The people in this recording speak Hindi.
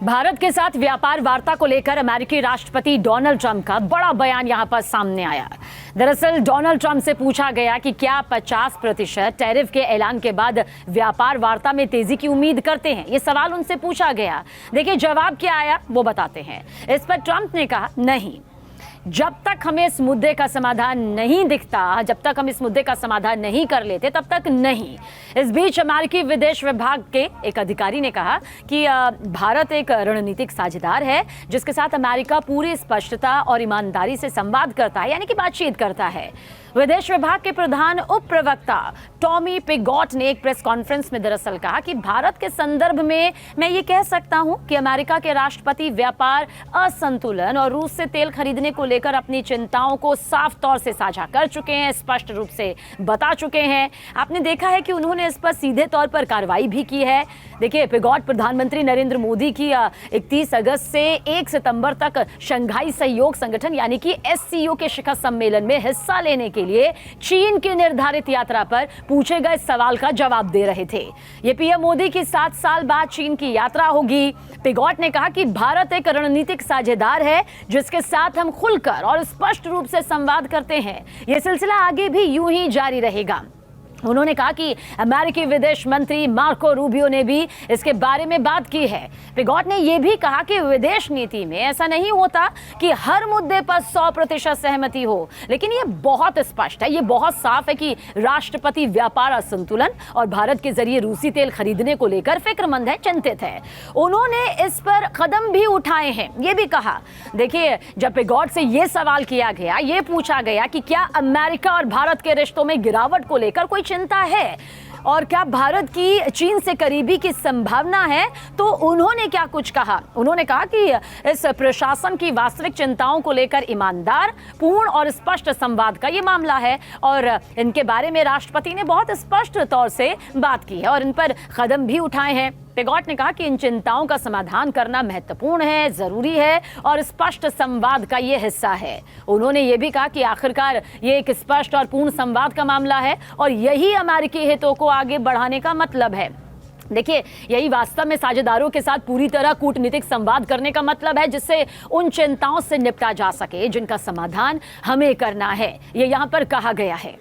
भारत के साथ व्यापार वार्ता को लेकर अमेरिकी राष्ट्रपति डोनाल्ड ट्रंप का बड़ा बयान यहां पर सामने आया। दरअसल डोनाल्ड ट्रंप से पूछा गया कि क्या 50% टैरिफ के ऐलान के बाद व्यापार वार्ता में तेजी की उम्मीद करते हैं। ये सवाल उनसे पूछा गया। देखिए जवाब क्या आया वो बताते हैं। इस पर ट्रंप ने कहा, नहीं, जब तक हमें इस मुद्दे का समाधान नहीं दिखता, जब तक हम इस मुद्दे का समाधान नहीं कर लेते, तब तक नहीं। इस बीच अमेरिकी विदेश विभाग के एक अधिकारी ने कहा कि भारत एक रणनीतिक साझेदार है जिसके साथ अमेरिका पूरी स्पष्टता और ईमानदारी से संवाद करता है, यानी कि बातचीत करता है। विदेश विभाग के प्रधान उप प्रवक्ता टॉमी पिगॉट ने एक प्रेस कॉन्फ्रेंस में दरअसल कहा कि भारत के संदर्भ में मैं ये कह सकता हूं कि अमेरिका के राष्ट्रपति व्यापार असंतुलन और रूस से तेल खरीदने को लेकर अपनी चिंताओं को साफ तौर से साझा कर चुके हैं, स्पष्ट रूप से बता चुके हैं। आपने देखा है कि उन्होंने इस पर सीधे तौर पर कार्रवाई भी की है। देखिए पिगॉट प्रधानमंत्री नरेंद्र मोदी की 31 अगस्त से 1 सितंबर तक शंघाई सहयोग संगठन यानी कि SCO के शिखर सम्मेलन में हिस्सा लेने के लिए चीन की निर्धारित यात्रा पर पूछे गए सवाल का जवाब दे रहे थे। ये पीएम मोदी की 7 साल बाद चीन की यात्रा होगी। पिगॉट ने कहा कि भारत एक रणनीतिक साझेदार है जिसके साथ हम खुलकर और स्पष्ट रूप से संवाद करते हैं। यह सिलसिला आगे भी यूं ही जारी रहेगा। उन्होंने कहा कि अमेरिकी विदेश मंत्री मार्को रूबियो ने भी इसके बारे में बात की है। पिगॉट ने यह भी कहा कि विदेश नीति में ऐसा नहीं होता कि हर मुद्दे पर 100% सहमति हो, लेकिन यह बहुत स्पष्ट है, यह बहुत साफ है कि राष्ट्रपति व्यापार असंतुलन और भारत के जरिए रूसी तेल खरीदने को लेकर फिक्रमंद है, चिंतित है। उन्होंने इस पर कदम भी उठाए हैं। यह भी कहा, देखिए जब पिगॉट से यह सवाल किया गया, यह पूछा गया कि क्या अमेरिका और भारत के रिश्तों में गिरावट को लेकर कोई चिंता है और क्या भारत की चीन से करीबी की संभावना है, तो उन्होंने क्या कुछ कहा। उन्होंने कहा कि इस प्रशासन की वास्तविक चिंताओं को लेकर ईमानदार, पूर्ण और स्पष्ट संवाद का ये मामला है और इनके बारे में राष्ट्रपति ने बहुत स्पष्ट तौर से बात की है और इन पर कदम भी उठाए हैं। पिगॉट ने कहा कि इन चिंताओं का समाधान करना महत्वपूर्ण है, जरूरी है और स्पष्ट संवाद का ये हिस्सा है। उन्होंने ये भी कहा कि आखिरकार ये एक स्पष्ट और पूर्ण संवाद का मामला है और यही अमेरिकी हितों को आगे बढ़ाने का मतलब है। देखिए यही वास्तव में साझेदारों के साथ पूरी तरह कूटनीतिक संवाद करने का मतलब है, जिससे उन चिंताओं से निपटा जा सके जिनका समाधान हमें करना है। ये यहाँ पर कहा गया है।